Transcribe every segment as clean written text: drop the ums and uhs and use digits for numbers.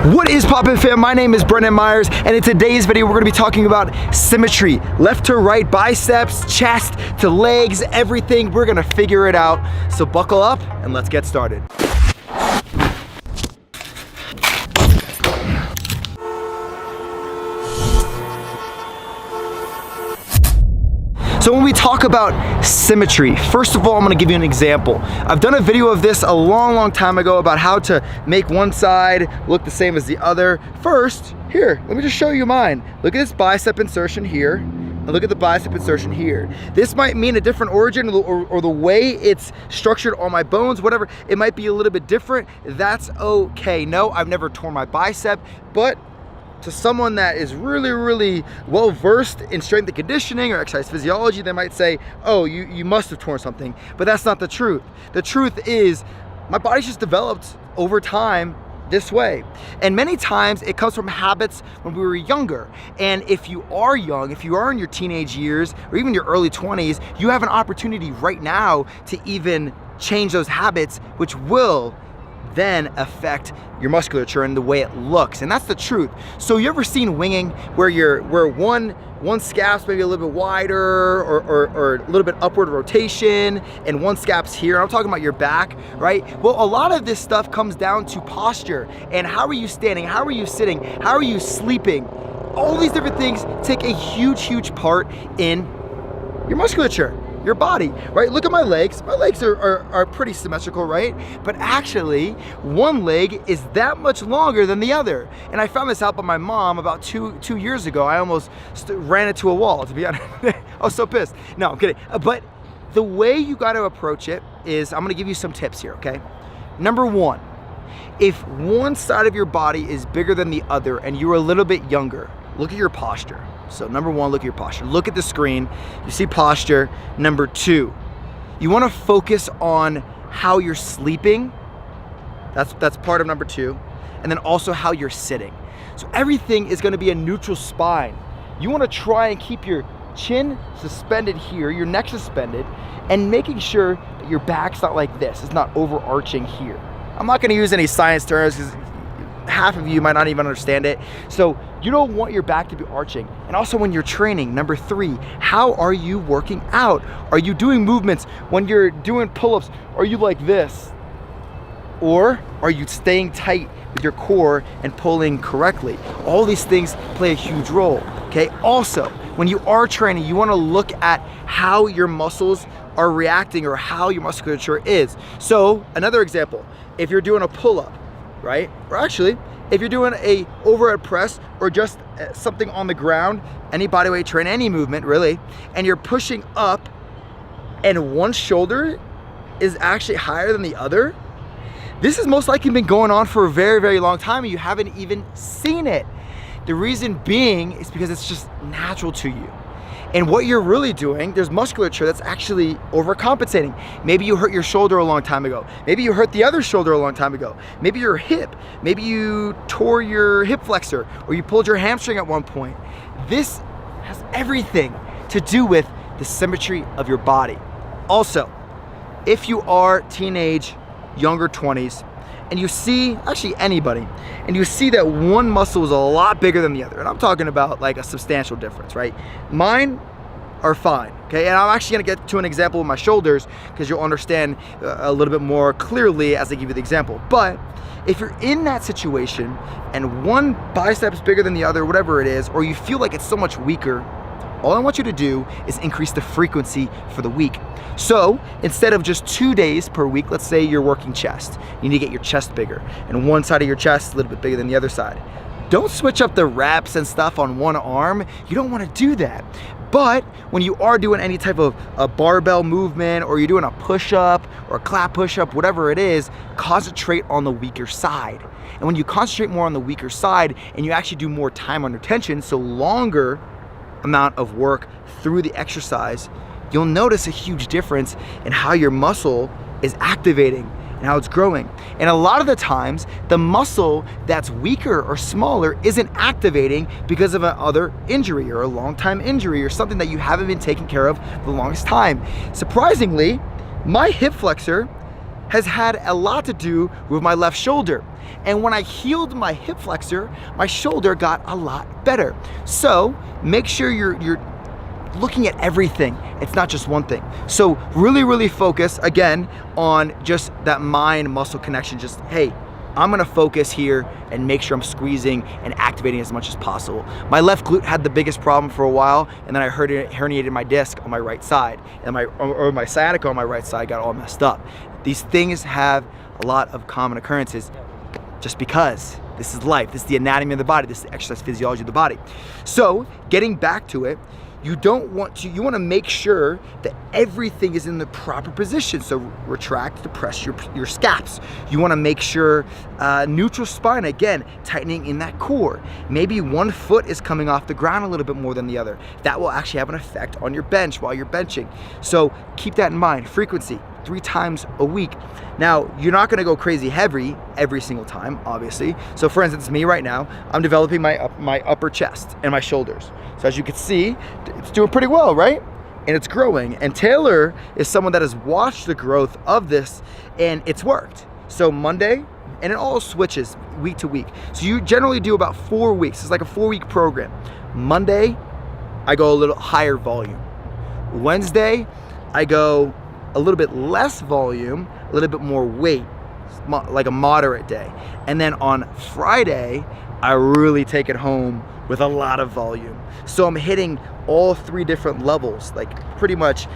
What is poppin' fam? My name is Brendan Myers, and in today's video we're gonna be talking about symmetry. Left to right, biceps, chest to legs, everything. We're gonna figure it out. So buckle up and let's get started. So when we talk about symmetry, first of all, I'm gonna give you an example. I've done a video of this a long time ago about how to make one side look the same as the other. First, here, let me just show you mine. Look at this bicep insertion here, and look at the bicep insertion here. This might mean a different origin or the way it's structured on my bones, whatever. It might be a little bit different. That's okay. No, I've never torn my bicep, but to someone that is really well versed in strength and conditioning or exercise physiology, they might say, oh, you must have torn something. But that's not the truth. The truth is my body's just developed over time this way. And many times it comes from habits when we were younger. And if you are young, if you are in your teenage years or even your early 20s, you have an opportunity right now to even change those habits, which will then affect your musculature and the way it looks. And that's the truth. So you ever seen winging where one scap's maybe a little bit wider or a little bit upward rotation and one scap's here? I'm talking about your back, right? Well, a lot of this stuff comes down to posture and how are you standing? How are you sitting? How are you sleeping? All these different things take a huge part in your musculature, your body, right? Look at my legs. My legs are pretty symmetrical, right? But actually, one leg is that much longer than the other. And I found this out by my mom about two years ago. I almost ran into a wall, to be honest. I was so pissed. No, I'm kidding. But the way you got to approach it is, I'm gonna give you some tips here, okay? Number one, if one side of your body is bigger than the other and you're a little bit younger, look at your posture. So number one, look at your posture. Look at the screen, you see posture. Number two, you wanna focus on how you're sleeping. That's part of number two. And then also how you're sitting. So everything is gonna be a neutral spine. You wanna try and keep your chin suspended here, your neck suspended, and making sure that your back's not like this. It's not overarching here. I'm not gonna use any science terms because half of you might not even understand it. So you don't want your back to be arching. And also when you're training, number three, how are you working out? Are you doing movements when you're doing pull-ups? Are you like this? Or are you staying tight with your core and pulling correctly? All these things play a huge role, okay? Also, when you are training, you wanna look at how your muscles are reacting or how your musculature is. So another example, if you're doing a pull-up, right? Or actually, if you're doing a overhead press or just something on the ground, any bodyweight train, any movement really, and you're pushing up and one shoulder is actually higher than the other, this has most likely been going on for a very long time and you haven't even seen it. The reason being is because it's just natural to you. And what you're really doing, there's musculature that's actually overcompensating. Maybe you hurt your shoulder a long time ago. Maybe you hurt the other shoulder a long time ago. Maybe your hip. Maybe you tore your hip flexor or you pulled your hamstring at one point. This has everything to do with the symmetry of your body. Also, if you are teenage, younger 20s, and you see, actually anybody, and you see that one muscle is a lot bigger than the other, and I'm talking about like a substantial difference, right? Mine are fine, okay? And I'm actually gonna get to an example with my shoulders because you'll understand a little bit more clearly as I give you the example. But if you're in that situation and one bicep's bigger than the other, whatever it is, or you feel like it's so much weaker, all I want you to do is increase the frequency for the week. So instead of just 2 days per week, let's say you're working chest, you need to get your chest bigger and one side of your chest is a little bit bigger than the other side. Don't switch up the reps and stuff on one arm. You don't want to do that. But when you are doing any type of a barbell movement or you're doing a push-up or a clap push-up, whatever it is, concentrate on the weaker side. And when you concentrate more on the weaker side and you actually do more time under tension, so longer amount of work through the exercise, you'll notice a huge difference in how your muscle is activating and how it's growing. And a lot of the times, the muscle that's weaker or smaller isn't activating because of another injury or a long time injury or something that you haven't been taking care of for the longest time. Surprisingly, my hip flexor has had a lot to do with my left shoulder. And when I healed my hip flexor, my shoulder got a lot better. So make sure you're looking at everything. It's not just one thing. So really focus again on just that mind muscle connection. Just, hey, I'm gonna focus here and make sure I'm squeezing and activating as much as possible. My left glute had the biggest problem for a while, and then I herniated my disc on my right side, and my sciatica on my right side got all messed up. These things have a lot of common occurrences just because this is life. This is the anatomy of the body. This is the exercise physiology of the body. So getting back to it, you want to make sure that everything is in the proper position. So retract, depress your scaps. You want to make sure neutral spine, again, tightening in that core. Maybe one foot is coming off the ground a little bit more than the other. That will actually have an effect on your bench while you're benching. So keep that in mind. Frequency, 3 times a week. Now, you're not gonna go crazy heavy every single time, obviously. So for instance, me right now, I'm developing my upper chest and my shoulders. So as you can see, it's doing pretty well, right? And it's growing. And Taylor is someone that has watched the growth of this, and it's worked. So Monday, and it all switches week to week. So you generally do about 4 weeks. It's like a 4-week program. Monday, I go a little higher volume. Wednesday, I go a little bit less volume, a little bit more weight, like a moderate day. And then on Friday, I really take it home with a lot of volume. So I'm hitting all 3 different levels, like pretty much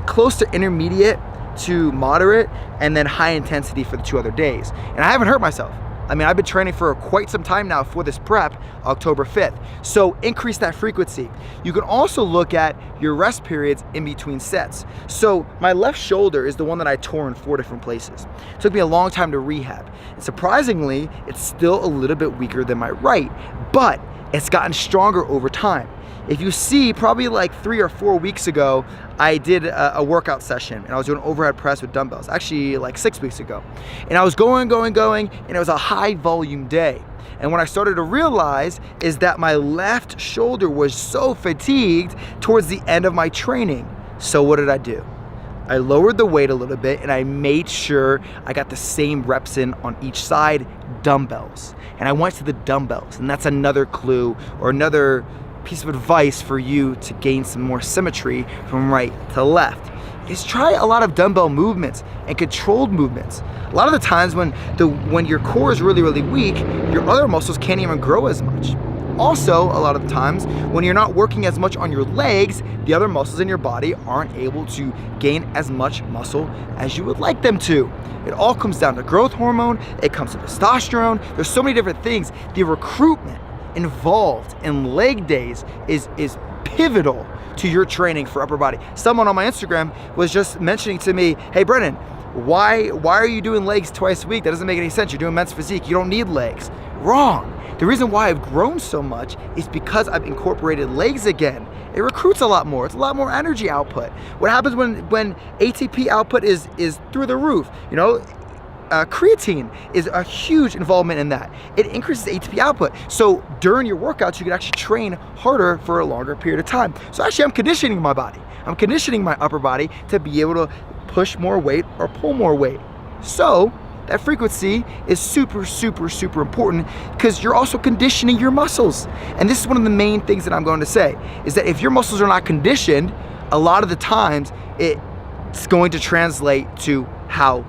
close to intermediate to moderate, and then high intensity for the 2 other days. And I haven't hurt myself. I mean, I've been training for quite some time now for this prep, October 5th. So increase that frequency. You can also look at your rest periods in between sets. So my left shoulder is the one that I tore in 4 different places. It took me a long time to rehab. And surprisingly, it's still a little bit weaker than my right, but it's gotten stronger over time. If you see, probably like 3 or 4 weeks ago, I did a workout session, and I was doing overhead press with dumbbells, actually like 6 weeks ago. And I was going, and it was a high volume day. And what I started to realize is that my left shoulder was so fatigued towards the end of my training. So what did I do? I lowered the weight a little bit, and I made sure I got the same reps in on each side, dumbbells. And I went to the dumbbells, and that's another clue or another piece of advice for you to gain some more symmetry from right to left is try a lot of dumbbell movements and controlled movements. A lot of the times when your core is really weak, your other muscles can't even grow as much. Also, a lot of the times when you're not working as much on your legs, the other muscles in your body aren't able to gain as much muscle as you would like them to. It all comes down to growth hormone, it comes to testosterone, there's so many different things. The recruitment involved in leg days is pivotal to your training for upper body. Someone on my Instagram was just mentioning to me, hey Brennan, why are you doing legs twice a week? That doesn't make any sense. You're doing men's physique, you don't need legs. Wrong. The reason why I've grown so much is because I've incorporated legs again. It recruits a lot more. It's a lot more energy output. What happens when ATP output is through the roof? You know, creatine is a huge involvement in that. It increases ATP output. So during your workouts, you can actually train harder for a longer period of time. So actually I'm conditioning my body. I'm conditioning my upper body to be able to push more weight or pull more weight. So that frequency is super important because you're also conditioning your muscles. And this is one of the main things that I'm going to say is that if your muscles are not conditioned, a lot of the times it's going to translate to how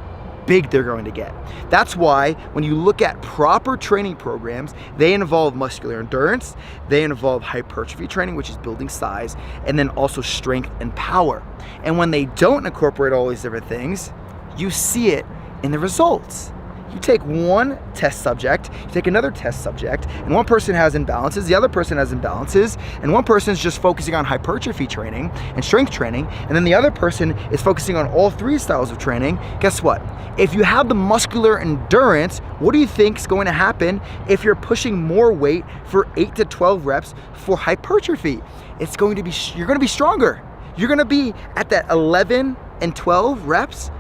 big they're going to get. That's why when you look at proper training programs, they involve muscular endurance, they involve hypertrophy training, which is building size, and then also strength and power. And when they don't incorporate all these different things, you see it in the results. You take one test subject, you take another test subject, and one person has imbalances, the other person has imbalances, and one person is just focusing on hypertrophy training and strength training, and then the other person is focusing on all 3 styles of training. Guess what? If you have the muscular endurance, what do you think is going to happen if you're pushing more weight for 8 to 12 reps for hypertrophy? It's going to be, you're going to be stronger. You're going to be at that 11 and 12 reps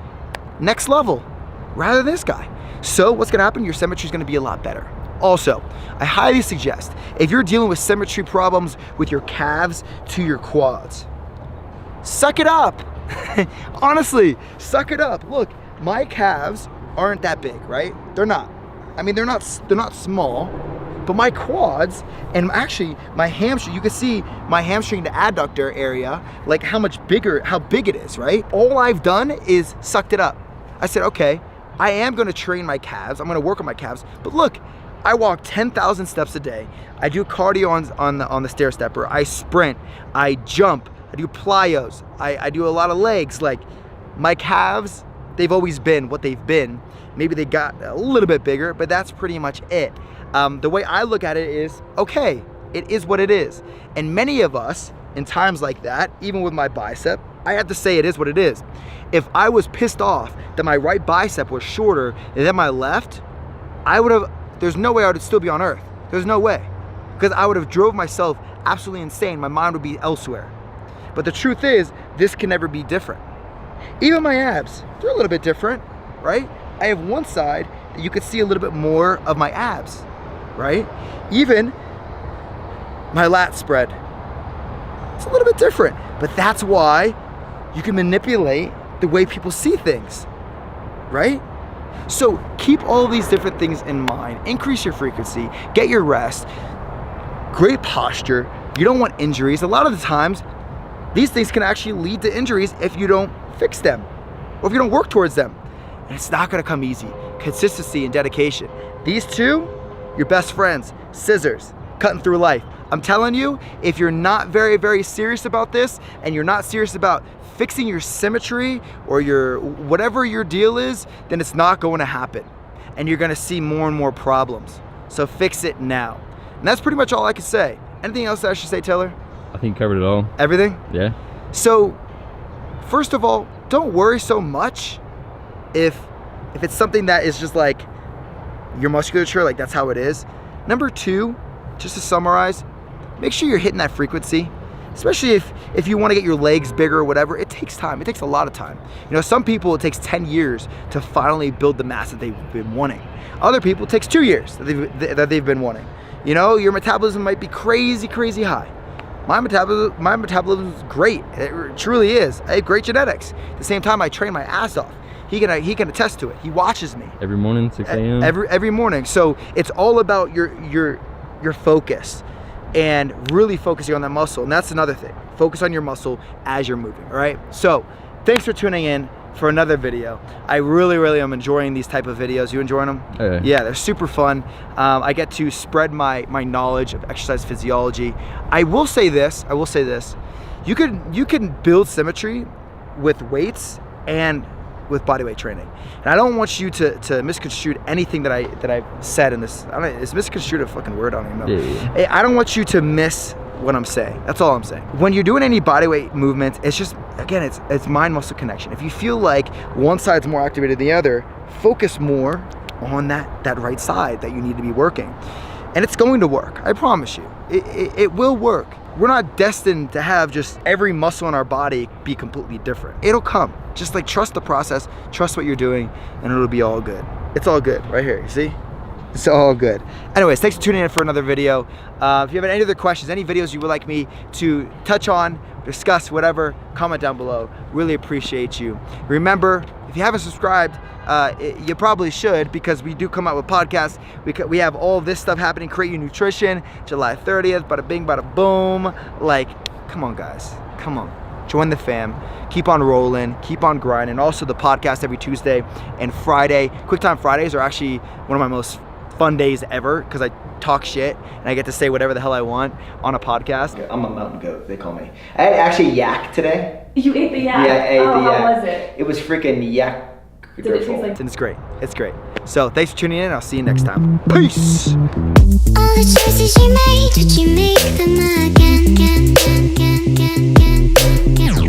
next level rather than this guy. So what's gonna happen? Your symmetry is gonna be a lot better. Also, I highly suggest if you're dealing with symmetry problems with your calves to your quads, suck it up. Honestly, suck it up. Look, my calves aren't that big, right? They're not. I mean, they're not small, but my quads and actually my hamstring, you can see my hamstring to adductor area, like how big it is, right? All I've done is sucked it up. I said, okay, I am gonna train my calves, I'm gonna work on my calves, but look, I walk 10,000 steps a day. I do cardio on the stair stepper. I sprint, I jump, I do plyos, I do a lot of legs. Like, my calves, they've always been what they've been. Maybe they got a little bit bigger, but that's pretty much it. The way I look at it is, okay, it is what it is. And many of us, in times like that, even with my bicep, I have to say it is what it is. If I was pissed off that my right bicep was shorter than my left, there's no way I would still be on earth. There's no way. Because I would have drove myself absolutely insane. My mind would be elsewhere. But the truth is, this can never be different. Even my abs, they're a little bit different, right? I have one side that you could see a little bit more of my abs, right? Even my lat spread, it's a little bit different. But that's why you can manipulate the way people see things, right? So keep all these different things in mind. Increase your frequency, get your rest, great posture. You don't want injuries. A lot of the times, these things can actually lead to injuries if you don't fix them or if you don't work towards them. And it's not gonna come easy. Consistency and dedication. These two, your best friends, scissors, cutting through life. I'm telling you, if you're not very, very serious about this and you're not serious about fixing your symmetry or your whatever your deal is, then it's not going to happen. And you're gonna see more and more problems. So fix it now. And that's pretty much all I can say. Anything else that I should say, Taylor? I think you covered it all. Everything? Yeah. So, first of all, don't worry so much if it's something that is just like your musculature, like that's how it is. Number two, just to summarize, make sure you're hitting that frequency. Especially if you want to get your legs bigger or whatever, it takes time. It takes a lot of time. You know, some people, it takes 10 years to finally build the mass that they've been wanting. Other people, it takes 2 years that they've been wanting. You know, your metabolism might be crazy, crazy high. My metabolism is great. It truly is. I have great genetics. At the same time, I train my ass off. He can attest to it. He watches me every morning, 6 a.m. Every morning. So it's all about your focus and really focusing on that muscle. And that's another thing. Focus on your muscle as you're moving. All right. So thanks for tuning in for another video. I really am enjoying these type of videos. You enjoying them? Yeah, they're super fun. I get to spread my knowledge of exercise physiology. I will say this. You can build symmetry with weights and with bodyweight training. And I don't want you to misconstrue anything that I've said in this. Is misconstrued a fucking word? I don't even know. Yeah. I don't want you to miss what I'm saying. That's all I'm saying. When you're doing any bodyweight movements, it's just, again, it's mind-muscle connection. If you feel like one side's more activated than the other, focus more on that right side that you need to be working. And it's going to work. I promise you. It will work. We're not destined to have just every muscle in our body be completely different. It'll come. Just like trust the process, trust what you're doing, and it'll be all good. It's all good right here, you see? It's all good. Anyways, thanks for tuning in for another video. If you have any other questions, any videos you would like me to touch on, discuss, whatever, comment down below. Really appreciate you. Remember, if you haven't subscribed, you probably should, because we do come out with podcasts. We have all this stuff happening. Create Your Nutrition, July 30th, bada bing, bada boom. Like, come on guys, come on. Join the fam, keep on rolling, keep on grinding. Also the podcast every Tuesday and Friday. Quick Time Fridays are actually one of my most fun days ever, because I talk shit and I get to say whatever the hell I want on a podcast. I'm a mountain goat, they call me. I had actually yak today. You ate the yak? Yeah, I ate the yak. How was it? It was freaking yak. Did it taste like? It's great. It's great. So thanks for tuning in. I'll see you next time. Peace. All the choices you made, did you make them again?